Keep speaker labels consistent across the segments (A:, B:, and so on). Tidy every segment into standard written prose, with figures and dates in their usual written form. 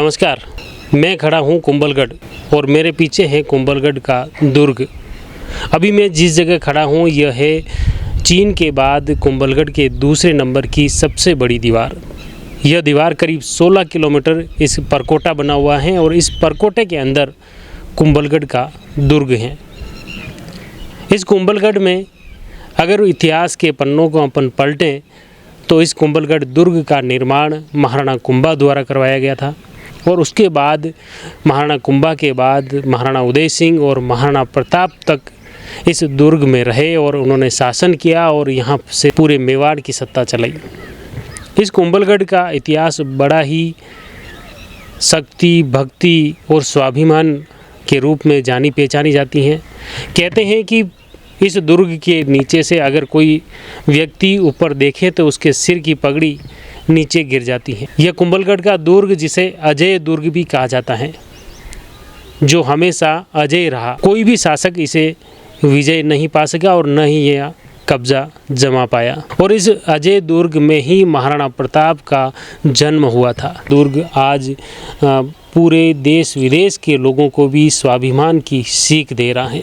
A: नमस्कार, मैं खड़ा हूँ कुंभलगढ़ और मेरे पीछे है कुंभलगढ़ का दुर्ग। अभी मैं जिस जगह खड़ा हूँ यह है चीन के बाद कुंभलगढ़ के दूसरे नंबर की सबसे बड़ी दीवार। यह दीवार करीब 16 किलोमीटर इस परकोटा बना हुआ है और इस परकोटे के अंदर कुंभलगढ़ का दुर्ग है। इस कुंभलगढ़ में अगर इतिहास के पन्नों को अपन पलटें तो इस कुंभलगढ़ दुर्ग का निर्माण महाराणा कुंभा द्वारा करवाया गया था और उसके बाद महाराणा कुंभा के बाद महाराणा उदय सिंह और महाराणा प्रताप तक इस दुर्ग में रहे और उन्होंने शासन किया और यहाँ से पूरे मेवाड़ की सत्ता चलाई। इस कुंभलगढ़ का इतिहास बड़ा ही शक्ति, भक्ति और स्वाभिमान के रूप में जानी पहचानी जाती हैं। कहते हैं कि इस दुर्ग के नीचे से अगर कोई व्यक्ति ऊपर देखे तो उसके सिर की पगड़ी नीचे गिर जाती है। यह कुंभलगढ़ का दुर्ग जिसे अजय दुर्ग भी कहा जाता है, जो हमेशा अजय रहा। कोई भी शासक इसे विजय नहीं पा सका और न ही यह कब्जा जमा पाया। और इस अजय दुर्ग में ही महाराणा प्रताप का जन्म हुआ था। दुर्ग आज पूरे देश विदेश के लोगों को भी स्वाभिमान की सीख दे रहा है।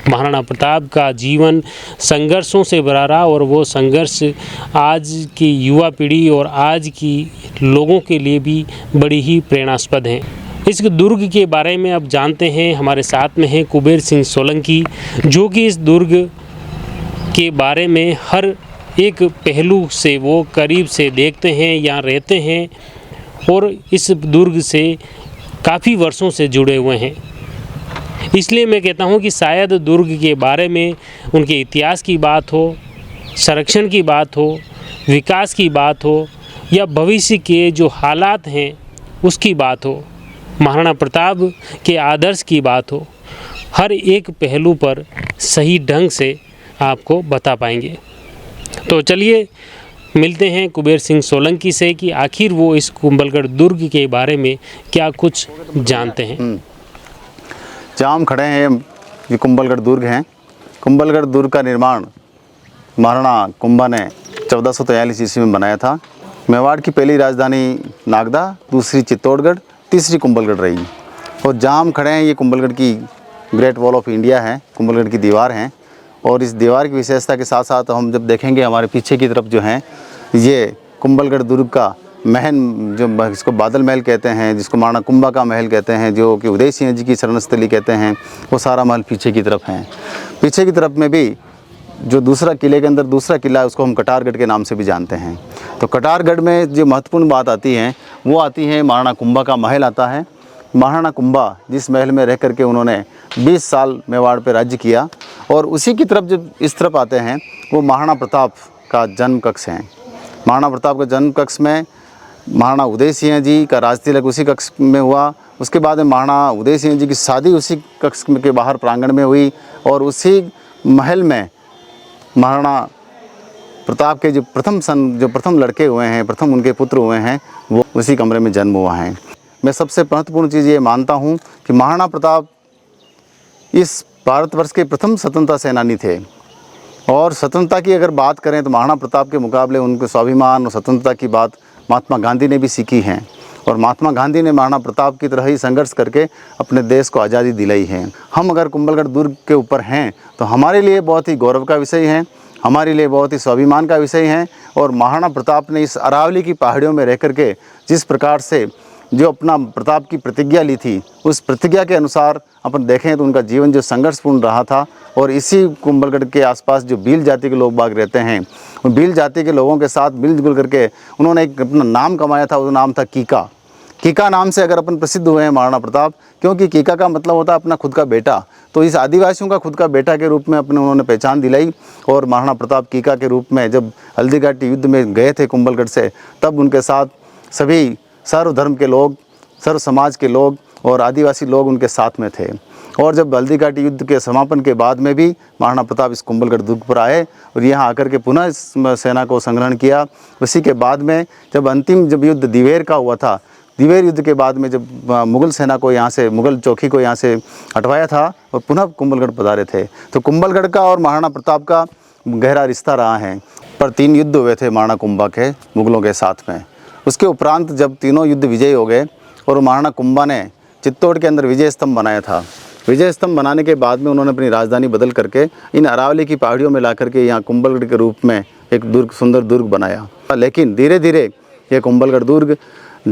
A: महाराणा प्रताप का जीवन संघर्षों से भरा रहा और वो संघर्ष आज की युवा पीढ़ी और आज की लोगों के लिए भी बड़ी ही प्रेरणास्पद हैं। इस दुर्ग के बारे में अब जानते हैं। हमारे साथ में हैं कुबेर सिंह सोलंकी, जो कि इस दुर्ग के बारे में हर एक पहलू से वो करीब से देखते हैं, यहाँ रहते हैं और इस दुर्ग से काफ़ी वर्षों से जुड़े हुए हैं। इसलिए मैं कहता हूँ कि शायद दुर्ग के बारे में उनके इतिहास की बात हो, संरक्षण की बात हो, विकास की बात हो या भविष्य के जो हालात हैं उसकी बात हो, महाराणा प्रताप के आदर्श की बात हो, हर एक पहलू पर सही ढंग से आपको बता पाएंगे। तो चलिए मिलते हैं कुबेर सिंह सोलंकी से कि आखिर वो इस कुंभलगढ़ दुर्ग के बारे में क्या कुछ जानते हैं।
B: जहाँ हम खड़े हैं ये कुंभलगढ़ दुर्ग हैं। कुंभलगढ़ दुर्ग का निर्माण महाराणा कुंभा ने 1443 ईस्वी में बनाया था। मेवाड़ की पहली राजधानी नागदा, दूसरी चित्तौड़गढ़, तीसरी कुंभलगढ़ रही। और जहाँ हम खड़े हैं ये कुंभलगढ़ की ग्रेट वॉल ऑफ इंडिया है, कुंभलगढ़ की दीवार है। और इस दीवार की विशेषता के साथ साथ हम जब देखेंगे हमारे पीछे की तरफ जो है ये कुंभलगढ़ दुर्ग का महल, जो जिसको बादल महल कहते हैं, जिसको महाराणा कुंभा का महल कहते हैं, जो कि उदय सिंह जी की शरणस्थली कहते हैं, वो सारा महल पीछे की तरफ है। पीछे की तरफ में भी जो दूसरा किले के अंदर दूसरा किला है उसको हम कटारगढ़ के नाम से भी जानते हैं। तो कटारगढ़ में जो महत्वपूर्ण बात आती है वो आती है महाराणा कुंभा का महल आता है। महाराणा कुंभा जिस महल में रह करके उन्होंने 20 साल मेवाड़ पर राज्य किया। और उसी की तरफ जब इस तरफ आते हैं वो महाराणा प्रताप का जन्म कक्ष है। महाराणा प्रताप का जन्म कक्ष में महाराणा उदय सिंह जी का राजतिलक उसी कक्ष में हुआ। उसके बाद में महाराणा उदय सिंह जी की शादी उसी कक्ष के बाहर प्रांगण में हुई और उसी महल में महाराणा प्रताप के जो प्रथम लड़के हुए हैं, प्रथम उनके पुत्र हुए हैं, वो उसी कमरे में जन्म हुआ है। मैं सबसे महत्वपूर्ण चीज़ ये मानता हूँ कि महाराणा प्रताप इस भारतवर्ष के प्रथम स्वतंत्रता सेनानी थे। और स्वतंत्रता की अगर बात करें तो महाराणा प्रताप के मुकाबले उनके स्वाभिमान और स्वतंत्रता की बात महात्मा गांधी ने भी सीखी है। और महात्मा गांधी ने महाराणा प्रताप की तरह ही संघर्ष करके अपने देश को आज़ादी दिलाई है। हम अगर कुंभलगढ़ दुर्ग के ऊपर हैं तो हमारे लिए बहुत ही गौरव का विषय है, हमारे लिए बहुत ही स्वाभिमान का विषय है। और महाराणा प्रताप ने इस अरावली की पहाड़ियों में रह करके जिस प्रकार से जो अपना प्रताप की प्रतिज्ञा ली थी, उस प्रतिज्ञा के अनुसार अपन देखें तो उनका जीवन जो संघर्षपूर्ण रहा था। और इसी कुंभलगढ़ के आसपास जो भील जाति के लोग बाग रहते हैं, उन भील जाति के लोगों के साथ मिलजुल करके उन्होंने एक अपना नाम कमाया था। वो नाम था कीका। कीका नाम से अगर अपन प्रसिद्ध हुए हैं महाराणा प्रताप, क्योंकि कीका का मतलब होता है अपना खुद का बेटा। तो इस आदिवासियों का खुद का बेटा के रूप में अपने उन्होंने पहचान दिलाई। और महाराणा प्रताप कीका के रूप में जब हल्दीघाटी युद्ध में गए थे कुंभलगढ़ से, तब उनके साथ सभी सर्व धर्म के लोग, सर्व समाज के लोग और आदिवासी लोग उनके साथ में थे। और जब हल्दीघाटी युद्ध के समापन के बाद में भी महाराणा प्रताप इस कुंभलगढ़ दुर्ग पर आए और यहाँ आकर के पुनः इस सेना को संग्रहण किया। उसी के बाद में जब अंतिम युद्ध दिवेर का हुआ था, दिवेर युद्ध के बाद में जब मुगल सेना को यहाँ से, मुगल चौकी को यहाँ से हटवाया था और पुनः कुंभलगढ़ पधारे थे। तो कुंभलगढ़ का और महाराणा प्रताप का गहरा रिश्ता रहा है। पर 3 युद्ध हुए थे महाराणा कुंभा के मुगलों के साथ में। उसके उपरांत जब तीनों युद्ध विजयी हो गए और महाराणा कुंभा ने चित्तौड़ के अंदर विजय स्तंभ बनाया था। विजय स्तंभ बनाने के बाद में उन्होंने अपनी राजधानी बदल करके इन अरावली की पहाड़ियों में ला करके यहाँ कुंभलगढ़ के रूप में एक दुर्ग, सुंदर दुर्ग बनाया। लेकिन धीरे धीरे ये कुंभलगढ़ दुर्ग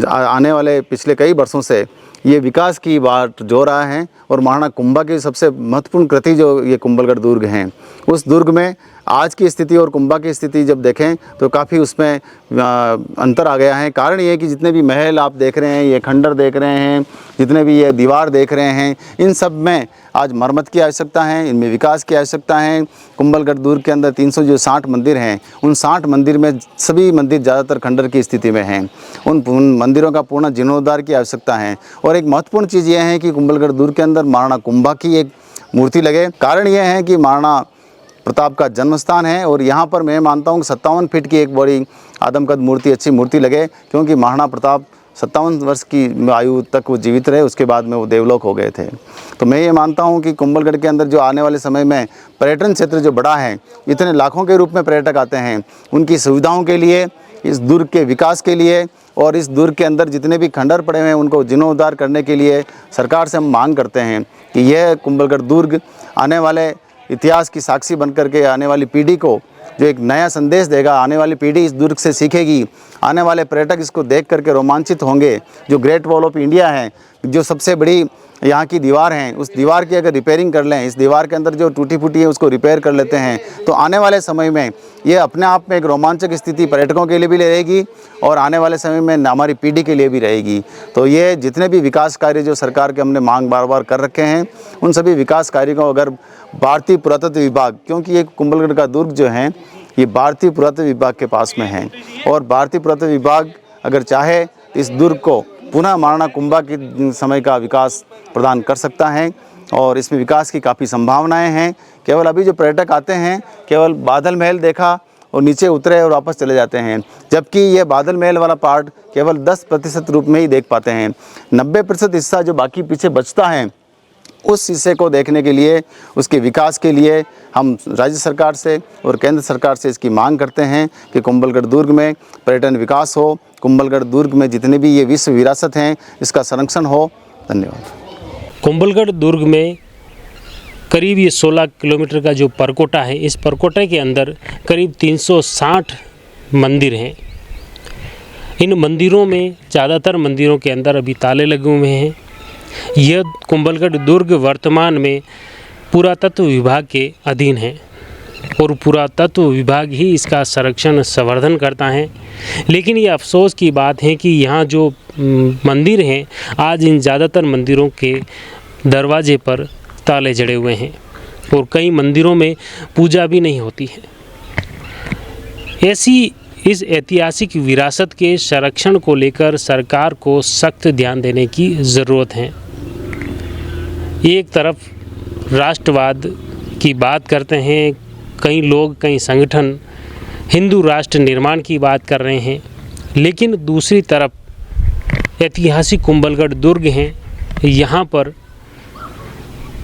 B: आने वाले पिछले कई वर्षों से ये विकास की बात जो रहा है और महाराणा कुंभा की सबसे महत्वपूर्ण कृति जो ये कुंभलगढ़ दुर्ग हैं, उस दुर्ग में आज की स्थिति और कुंभा की स्थिति जब देखें तो काफ़ी उसमें अंतर आ गया है। कारण ये है कि जितने भी महल आप देख रहे हैं, ये खंडर देख रहे हैं, जितने भी ये दीवार देख रहे हैं, इन सब में आज मरम्मत की आवश्यकता है, इनमें विकास की आवश्यकता है। कुंभलगढ़ दुर्ग के अंदर 360 मंदिर हैं, उन 60 मंदिर में सभी मंदिर ज़्यादातर खंडर की स्थिति में हैं। उन मंदिरों का पूर्ण जीर्णोद्धार की आवश्यकता है। और एक महत्वपूर्ण चीज़ यह है कि कुंभलगढ़ दुर्ग के अंदर महाराणा कुंभा की एक मूर्ति लगे। कारण यह है कि महाराणा प्रताप का जन्म स्थान है और यहाँ पर मैं मानता हूँ 57 फीट की एक बड़ी आदमकद मूर्ति, अच्छी मूर्ति लगे, क्योंकि महाराणा प्रताप 57 वर्ष की आयु तक वो जीवित रहे, उसके बाद में वो देवलोक हो गए थे। तो मैं ये मानता हूँ कि कुंभलगढ़ के अंदर जो आने वाले समय में पर्यटन क्षेत्र जो बड़ा है, इतने लाखों के रूप में पर्यटक आते हैं, उनकी सुविधाओं के लिए, इस दुर्ग के विकास के लिए और इस दुर्ग के अंदर जितने भी खंडर पड़े हुए हैं उनको जीर्णोद्धार करने के लिए सरकार से हम मांग करते हैं कि यह कुंभलगढ़ दुर्ग आने वाले इतिहास की साक्षी बन करके आने वाली पीढ़ी को जो एक नया संदेश देगा। आने वाली पीढ़ी इस दुर्ग से सीखेगी, आने वाले पर्यटक इसको देख करके रोमांचित होंगे। जो ग्रेट वॉल ऑफ इंडिया है, जो सबसे बड़ी यहाँ की दीवार है, उस दीवार की अगर रिपेयरिंग कर लें, इस दीवार के अंदर जो टूटी फूटी है उसको रिपेयर कर लेते हैं, तो आने वाले समय में ये अपने आप में एक रोमांचक स्थिति पर्यटकों के लिए भी रहेगी और आने वाले समय में हमारी पीढ़ी के लिए भी रहेगी। तो ये जितने भी विकास कार्य जो सरकार के हमने मांग बार बार कर रखे हैं, उन सभी विकास कार्यों को अगर भारतीय पुरातत्व विभाग, क्योंकि ये कुंभलगढ़ का दुर्ग जो है ये भारतीय पुरातत्व विभाग के पास में है, और भारतीय पुरातत्व विभाग अगर चाहे इस दुर्ग को पुनः महाराणा कुंभा के समय का विकास प्रदान कर सकता है और इसमें विकास की काफ़ी संभावनाएं हैं। केवल अभी जो पर्यटक आते हैं केवल बादल महल देखा और नीचे उतरे और वापस चले जाते हैं, जबकि ये बादल महल वाला पार्ट केवल 10% रूप में ही देख पाते हैं। 90% हिस्सा जो बाकी पीछे बचता है, उस हिस्से को देखने के लिए, उसके विकास के लिए हम राज्य सरकार से और केंद्र सरकार से इसकी मांग करते हैं कि कुंभलगढ़ दुर्ग में पर्यटन विकास हो, कुंभलगढ़ दुर्ग में जितने भी ये विश्व विरासत हैं इसका संरक्षण हो। धन्यवाद।
A: कुंभलगढ़ दुर्ग में करीब ये 16 किलोमीटर का जो परकोटा है, इस परकोटे के अंदर करीब 360 मंदिर हैं। इन मंदिरों में ज़्यादातर मंदिरों के अंदर अभी ताले लगे हुए हैं। यह कुंभलगढ़ दुर्ग वर्तमान में पुरातत्व विभाग के अधीन है और पुरातत्व विभाग ही इसका संरक्षण संवर्धन करता है। लेकिन ये अफसोस की बात है कि यहाँ जो मंदिर हैं, आज इन ज़्यादातर मंदिरों के दरवाजे पर ताले जड़े हुए हैं और कई मंदिरों में पूजा भी नहीं होती है। ऐसी इस ऐतिहासिक विरासत के संरक्षण को लेकर सरकार को सख्त ध्यान देने की ज़रूरत है। एक तरफ राष्ट्रवाद की बात करते हैं कई लोग, कई संगठन हिंदू राष्ट्र निर्माण की बात कर रहे हैं, लेकिन दूसरी तरफ ऐतिहासिक कुंभलगढ़ दुर्ग हैं, यहाँ पर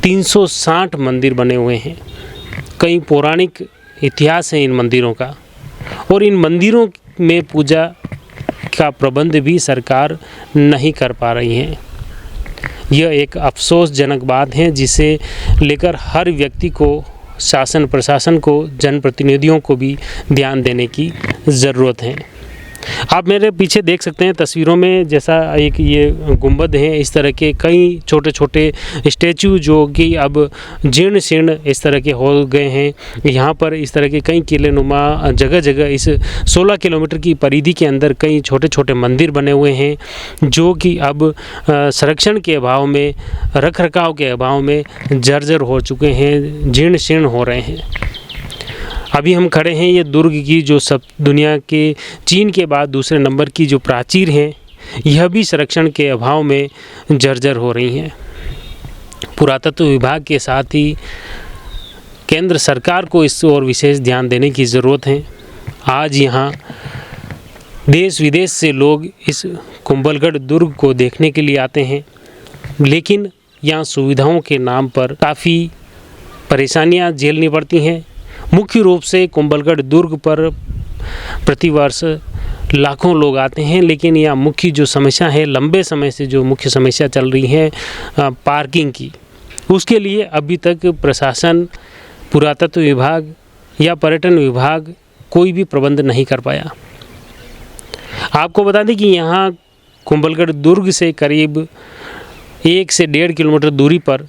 A: 360 मंदिर बने हुए हैं। कई पौराणिक इतिहास है इन मंदिरों का और इन मंदिरों में पूजा का प्रबंध भी सरकार नहीं कर पा रही है। यह एक अफसोसजनक बात है जिसे लेकर हर व्यक्ति को, शासन प्रशासन को, जनप्रतिनिधियों को भी ध्यान देने की ज़रूरत है। आप मेरे पीछे देख सकते हैं तस्वीरों में, जैसा एक ये गुंबद है, इस तरह के कई छोटे छोटे स्टैचू जो कि अब जीर्ण शीर्ण इस तरह के हो गए हैं। यहाँ पर इस तरह के कई किले नुमा जगह जगह इस 16 किलोमीटर की परिधि के अंदर कई छोटे छोटे मंदिर बने हुए हैं जो कि अब संरक्षण के अभाव में, रख रखाव के अभाव में जर्जर हो चुके हैं, जीर्ण शीर्ण हो रहे हैं। अभी हम खड़े हैं ये दुर्ग की जो सब दुनिया के चीन के बाद दूसरे नंबर की जो प्राचीर हैं, यह भी संरक्षण के अभाव में जर्जर हो रही हैं। पुरातत्व विभाग के साथ ही केंद्र सरकार को इस ओर विशेष ध्यान देने की ज़रूरत है। आज यहाँ देश विदेश से लोग इस कुंभलगढ़ दुर्ग को देखने के लिए आते हैं, लेकिन यहाँ सुविधाओं के नाम पर काफ़ी परेशानियाँ झेलनी पड़ती हैं। मुख्य रूप से कुंभलगढ़ दुर्ग पर प्रतिवर्ष लाखों लोग आते हैं, लेकिन यह मुख्य जो समस्या है, लंबे समय से जो मुख्य समस्या चल रही है पार्किंग की, उसके लिए अभी तक प्रशासन, पुरातत्व विभाग या पर्यटन विभाग कोई भी प्रबंध नहीं कर पाया। आपको बता दें कि यहाँ कुंभलगढ़ दुर्ग से करीब 1 से 1.5 किलोमीटर दूरी पर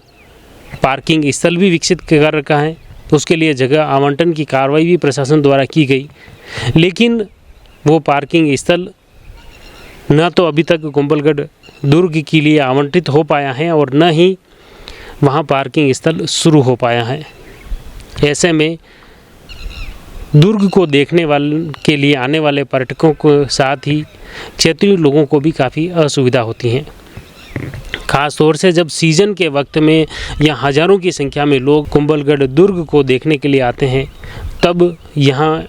A: पार्किंग स्थल भी विकसित कर रखा है। उसके लिए जगह आवंटन की कार्रवाई भी प्रशासन द्वारा की गई, लेकिन वो पार्किंग स्थल न तो अभी तक कुंभलगढ़ दुर्ग के लिए आवंटित हो पाया है और न ही वहाँ पार्किंग स्थल शुरू हो पाया है। ऐसे में दुर्ग को देखने वाले के लिए आने वाले पर्यटकों के साथ ही क्षेत्रीय लोगों को भी काफ़ी असुविधा होती है। ख़ास तौर से जब सीज़न के वक्त में या हज़ारों की संख्या में लोग कुंभलगढ़ दुर्ग को देखने के लिए आते हैं, तब यहाँ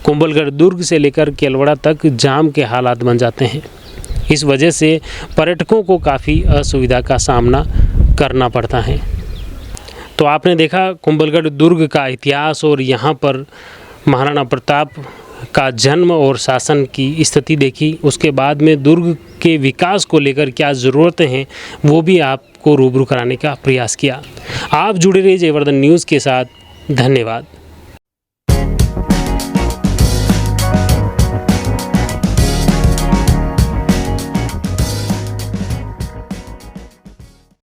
A: कुंभलगढ़ दुर्ग से लेकर केलवड़ा तक जाम के हालात बन जाते हैं। इस वजह से पर्यटकों को काफ़ी असुविधा का सामना करना पड़ता है। तो आपने देखा कुंभलगढ़ दुर्ग का इतिहास और यहाँ पर महाराणा प्रताप का जन्म और शासन की स्थिति देखी। उसके बाद में दुर्ग के विकास को लेकर क्या ज़रूरतें हैं वो भी आपको रूबरू कराने का प्रयास किया। आप जुड़े रहिए जयवर्धन न्यूज़ के साथ। धन्यवाद।